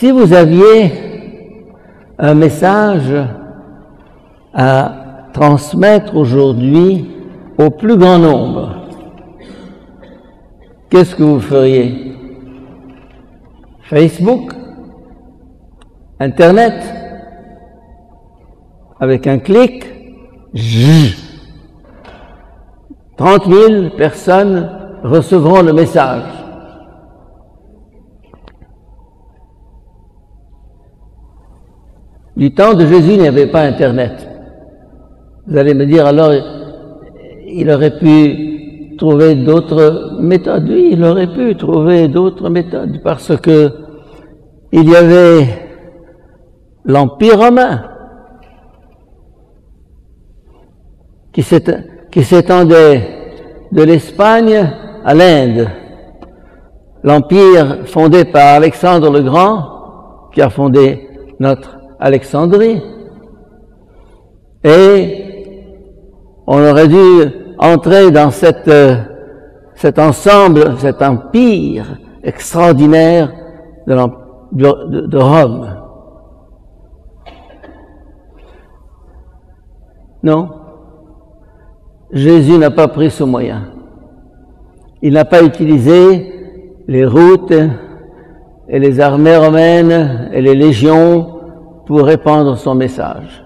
Si vous aviez un message à transmettre aujourd'hui au plus grand nombre, qu'est-ce que vous feriez? Facebook? Internet? Avec un clic, 30 000 personnes recevront le message. Du temps de Jésus, il n'y avait pas Internet. Vous allez me dire, alors, il aurait pu trouver d'autres méthodes. Oui, il aurait pu trouver d'autres méthodes, parce que il y avait l'Empire romain qui s'étendait de l'Espagne à l'Inde. L'Empire fondé par Alexandre le Grand, qui a fondé notre Alexandrie. Et on aurait dû entrer dans cet ensemble, cet empire extraordinaire de Rome. Non, Jésus n'a pas pris ce moyen. Il n'a pas utilisé les routes et les armées romaines et les légions pour répandre son message.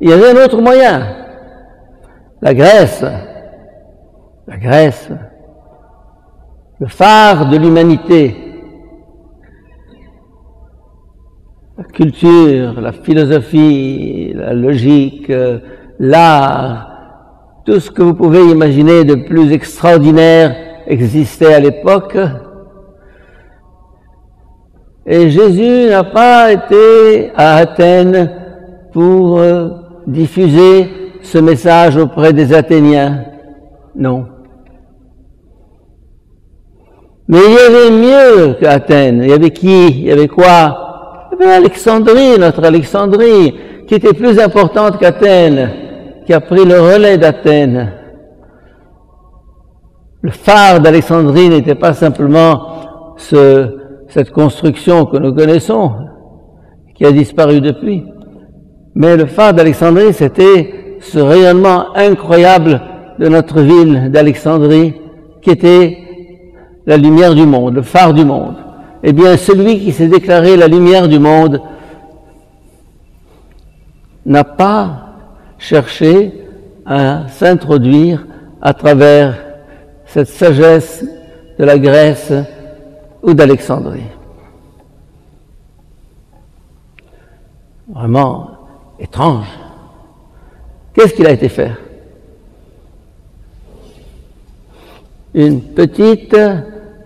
Il y avait un autre moyen. La Grèce, le phare de l'humanité, la culture, la philosophie, la logique, l'art, tout ce que vous pouvez imaginer de plus extraordinaire existait à l'époque. Et Jésus n'a pas été à Athènes pour diffuser ce message auprès des Athéniens. Non. Mais il y avait mieux qu'Athènes. Il y avait qui? Il y avait quoi? Il y avait Alexandrie, notre Alexandrie, qui était plus importante qu'Athènes, qui a pris le relais d'Athènes. Le phare d'Alexandrie n'était pas simplement cette construction que nous connaissons, qui a disparu depuis. Mais le phare d'Alexandrie, c'était ce rayonnement incroyable de notre ville d'Alexandrie, qui était la lumière du monde, le phare du monde. Eh bien, celui qui s'est déclaré la lumière du monde n'a pas cherché à s'introduire à travers cette sagesse de la Grèce ou d'Alexandrie. Vraiment étrange. Qu'est-ce qu'il a été faire? Une petite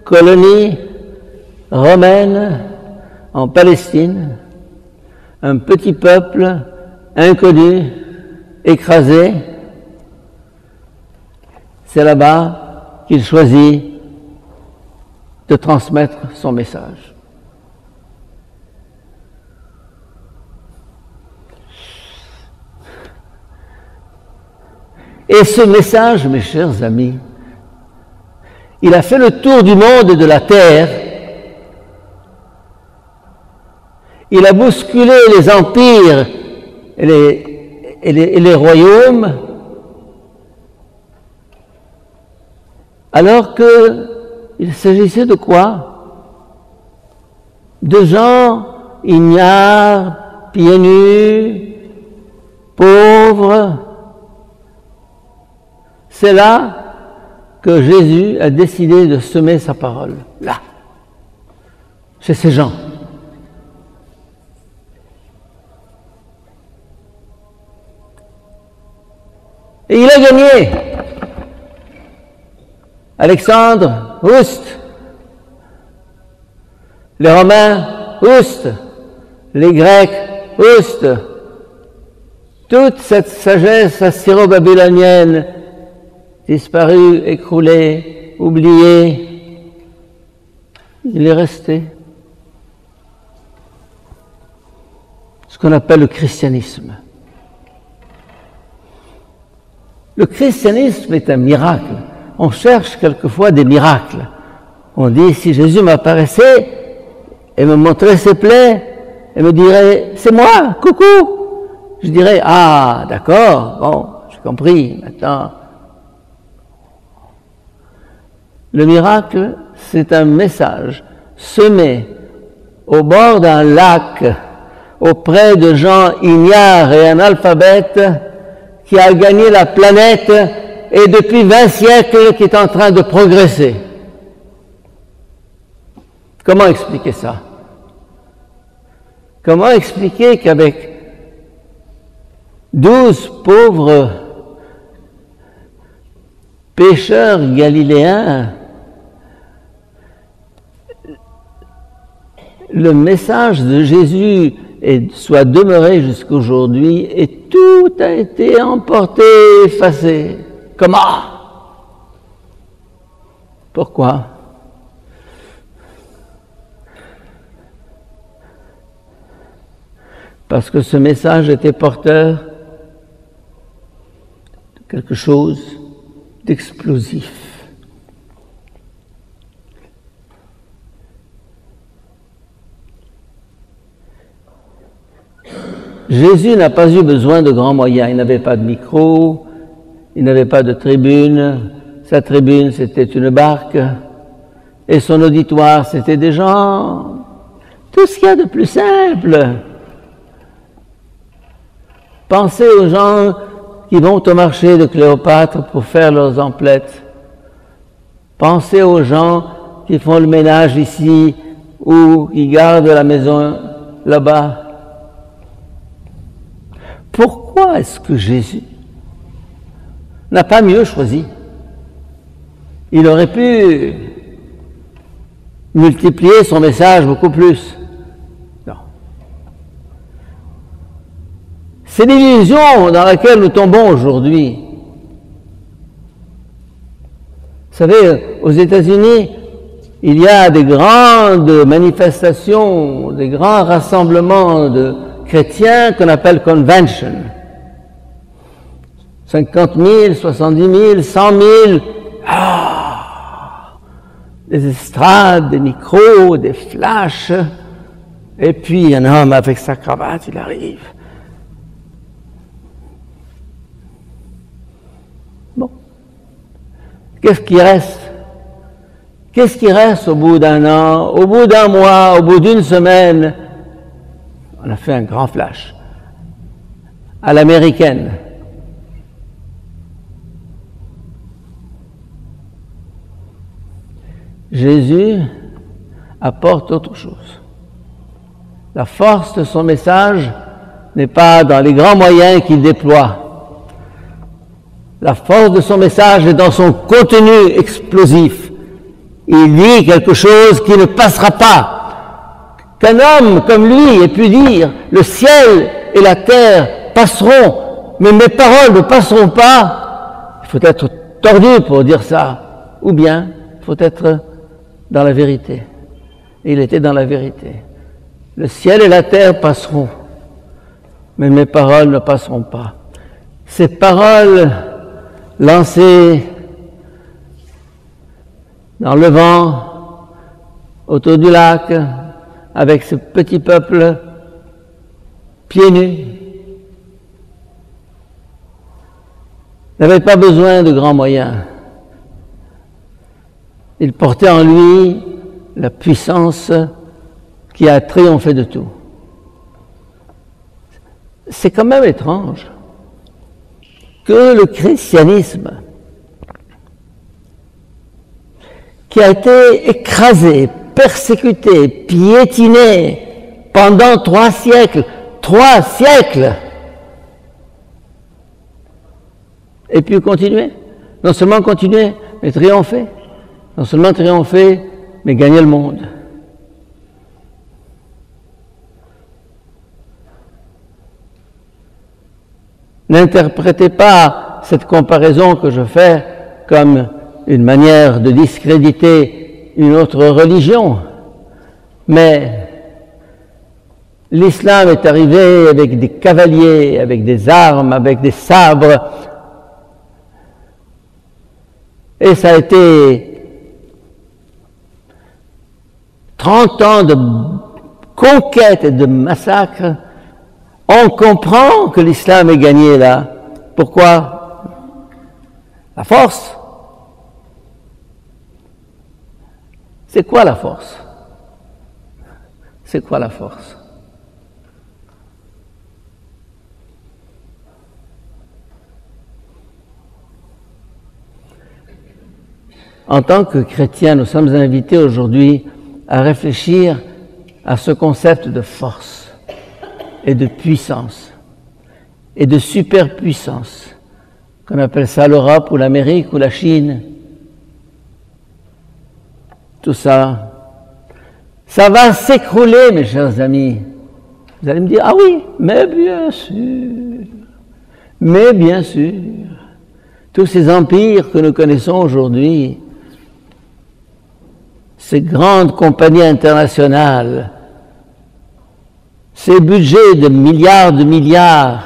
colonie romaine en Palestine, un petit peuple inconnu, écrasé. C'est là-bas qu'il choisit de transmettre son message. Et ce message, mes chers amis, il a fait le tour du monde et de la terre. Il a bousculé les empires et les royaumes, alors qu'il s'agissait de quoi? De gens ignares, pieds nus, pauvres. C'est là que Jésus a décidé de semer sa parole, là, chez ces gens. Et il a gagné. Alexandre, oust. Les Romains, oust. Les Grecs, oust. Toute cette sagesse assyro-babylonienne disparu, écroulé, oublié, il est resté ce qu'on appelle le christianisme. Le christianisme est un miracle. On cherche quelquefois des miracles. On dit, si Jésus m'apparaissait et me montrait ses plaies et me dirait, c'est moi, coucou, je dirais, ah, d'accord, bon, j'ai compris, maintenant. Le miracle, c'est un message semé au bord d'un lac auprès de gens ignares et analphabètes qui a gagné la planète et depuis 20 siècles qui est en train de progresser. Comment expliquer ça? Comment expliquer qu'avec 12 pauvres pêcheurs galiléens, le message de Jésus soit demeuré jusqu'aujourd'hui et tout a été emporté, effacé? Comment? Pourquoi? Parce que ce message était porteur de quelque chose d'explosif. Jésus n'a pas eu besoin de grands moyens. Il n'avait pas de micro, il n'avait pas de tribune. Sa tribune, c'était une barque. Et son auditoire, c'était des gens. Tout ce qu'il y a de plus simple. Pensez aux gens qui vont au marché de Cléopâtre pour faire leurs emplettes. Pensez aux gens qui font le ménage ici ou qui gardent la maison là-bas. Pourquoi est-ce que Jésus n'a pas mieux choisi? Il aurait pu multiplier son message beaucoup plus. Non. C'est l'illusion dans laquelle nous tombons aujourd'hui. Vous savez, aux États-Unis, il y a des grandes manifestations, des grands rassemblements de chrétiens qu'on appelle convention. 50 000, 70 000, 100 000. Des estrades, des micros, des flashs. Et puis un homme avec sa cravate, il arrive. Bon. Qu'est-ce qui reste? Qu'est-ce qui reste au bout d'un an, au bout d'un mois, au bout d'une semaine? On a fait un grand flash à l'américaine. Jésus apporte autre chose. La force de son message n'est pas dans les grands moyens qu'il déploie. La force de son message est dans son contenu explosif. Il dit quelque chose qui ne passera pas. Qu'un homme comme lui ait pu dire « Le ciel et la terre passeront, mais mes paroles ne passeront pas », il faut être tordu pour dire ça. Ou bien, il faut être dans la vérité. Et il était dans la vérité. Le ciel et la terre passeront, mais mes paroles ne passeront pas. Ces paroles lancées dans le vent, autour du lac, avec ce petit peuple pieds nus, n'avait pas besoin de grands moyens. Il portait en lui la puissance qui a triomphé de tout. C'est quand même étrange que le christianisme, qui a été écrasé, persécuté, piétiné pendant 3 siècles, et puis continuer. Non seulement continuer, mais triompher. Non seulement triompher, mais gagner le monde. N'interprétez pas cette comparaison que je fais comme une manière de discréditer une autre religion, mais l'islam est arrivé avec des cavaliers, avec des armes, avec des sabres, et ça a été 30 ans de conquête et de massacre, on comprend que l'islam est gagné là. Pourquoi? La force. C'est quoi la force? C'est quoi la force? En tant que chrétiens, nous sommes invités aujourd'hui à réfléchir à ce concept de force et de puissance et de superpuissance, qu'on appelle ça l'Europe ou l'Amérique ou la Chine. Tout ça, ça va s'écrouler, mes chers amis. Vous allez me dire, ah oui, mais bien sûr, tous ces empires que nous connaissons aujourd'hui, ces grandes compagnies internationales, ces budgets de milliards,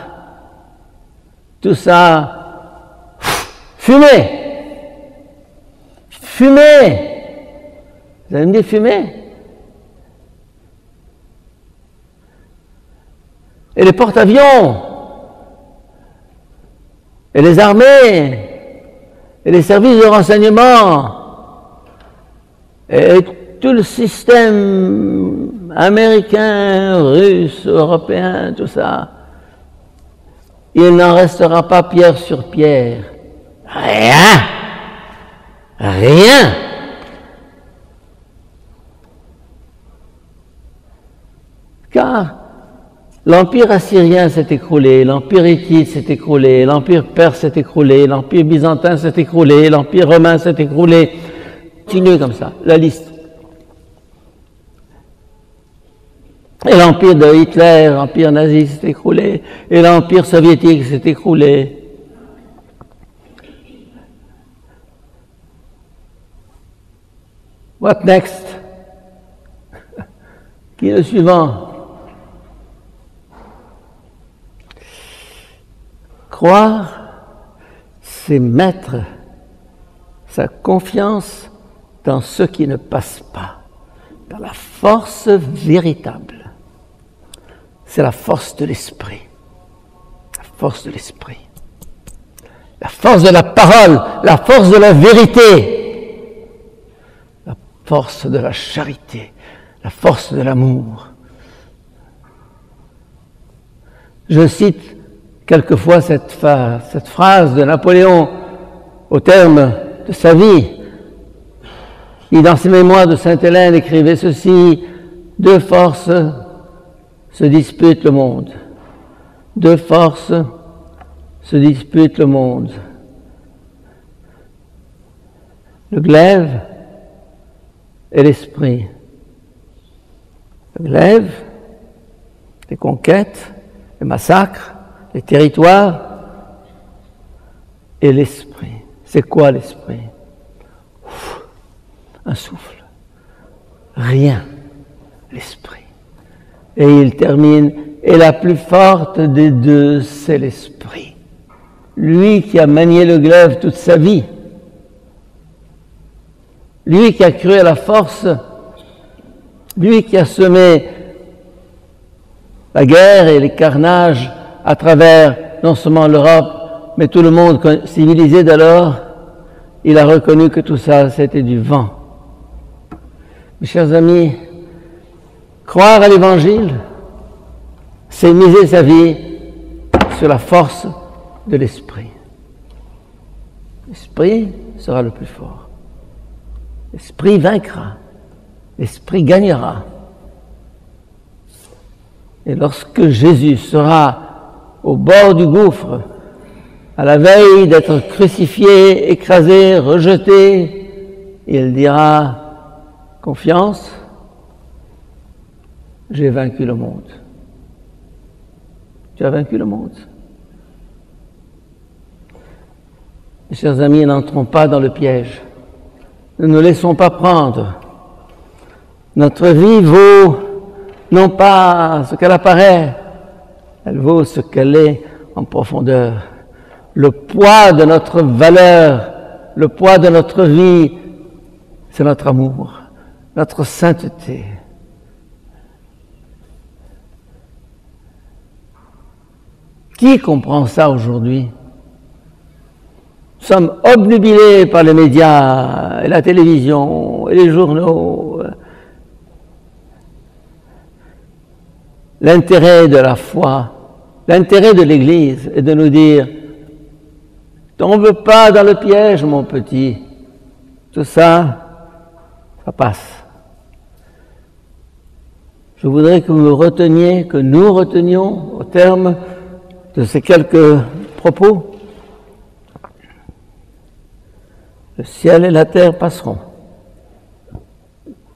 tout ça, fumée. Vous allez me dire fumée. Et les porte-avions, et les armées, et les services de renseignement, et tout le système américain, russe, européen, tout ça, il n'en restera pas pierre sur pierre. Rien. Car l'empire assyrien s'est écroulé, l'empire hittite s'est écroulé, l'empire perse s'est écroulé, l'empire byzantin s'est écroulé, l'empire romain s'est écroulé. Continue comme ça, la liste. Et l'empire de Hitler, l'empire nazi s'est écroulé, et l'empire soviétique s'est écroulé. What next? Qui est le suivant? Croire, c'est mettre sa confiance dans ce qui ne passe pas, dans la force véritable. C'est la force de l'esprit. La force de l'esprit. La force de la parole, la force de la vérité, la force de la charité, la force de l'amour. Je cite quelquefois cette phrase de Napoléon au terme de sa vie, qui dans ses mémoires de Sainte-Hélène écrivait ceci: deux forces se disputent le monde. Deux forces se disputent le monde. Le glaive et l'esprit. Le glaive, les conquêtes, les massacres, les territoires, et l'esprit. C'est quoi l'esprit? Un souffle. Rien. L'esprit. Et il termine, et la plus forte des deux, c'est l'esprit. Lui qui a manié le glaive toute sa vie. Lui qui a cru à la force. Lui qui a semé la guerre et les carnages à travers non seulement l'Europe, mais tout le monde civilisé d'alors, il a reconnu que tout ça, c'était du vent. Mes chers amis, croire à l'Évangile, c'est miser sa vie sur la force de l'Esprit. L'Esprit sera le plus fort. L'Esprit vaincra. L'Esprit gagnera. Et lorsque Jésus sera au bord du gouffre, à la veille d'être crucifié, écrasé, rejeté, il dira: confiance, j'ai vaincu le monde. Tu as vaincu le monde. Mes chers amis, n'entrons pas dans le piège. Ne nous laissons pas prendre. Notre vie vaut non pas ce qu'elle apparaît, elle vaut ce qu'elle est en profondeur. Le poids de notre valeur, le poids de notre vie, c'est notre amour. notre sainteté. Qui comprend ça aujourd'hui? Nous sommes obnubilés par les médias, et la télévision, et les journaux. L'intérêt de la foi, l'intérêt de l'Église est de nous dire « Tombe pas dans le piège, mon petit. Tout ça, ça passe. » Je voudrais que vous reteniez, que nous retenions au terme de ces quelques propos. Le ciel et la terre passeront.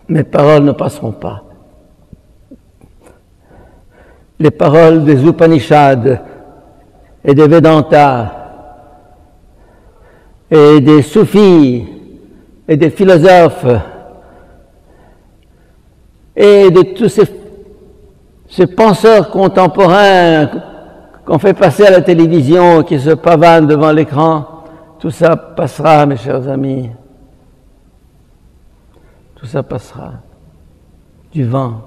Mes paroles ne passeront pas. Les paroles des Upanishads et des Vedantas et des soufis et des philosophes et de tous ces penseurs contemporains qu'on fait passer à la télévision, qui se pavanent devant l'écran, tout ça passera, mes chers amis. Tout ça passera. Du vent.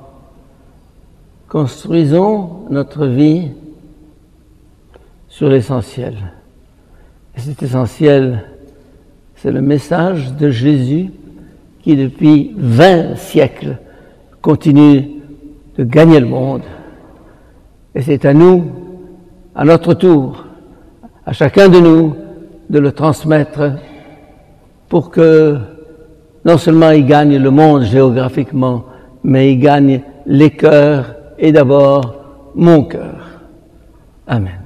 Construisons notre vie sur l'essentiel. Et cet essentiel, c'est le message de Jésus qui, depuis 20 siècles, continue de gagner le monde. Et c'est à nous, à notre tour, à chacun de nous, de le transmettre pour que non seulement il gagne le monde géographiquement, mais il gagne les cœurs et d'abord mon cœur. Amen.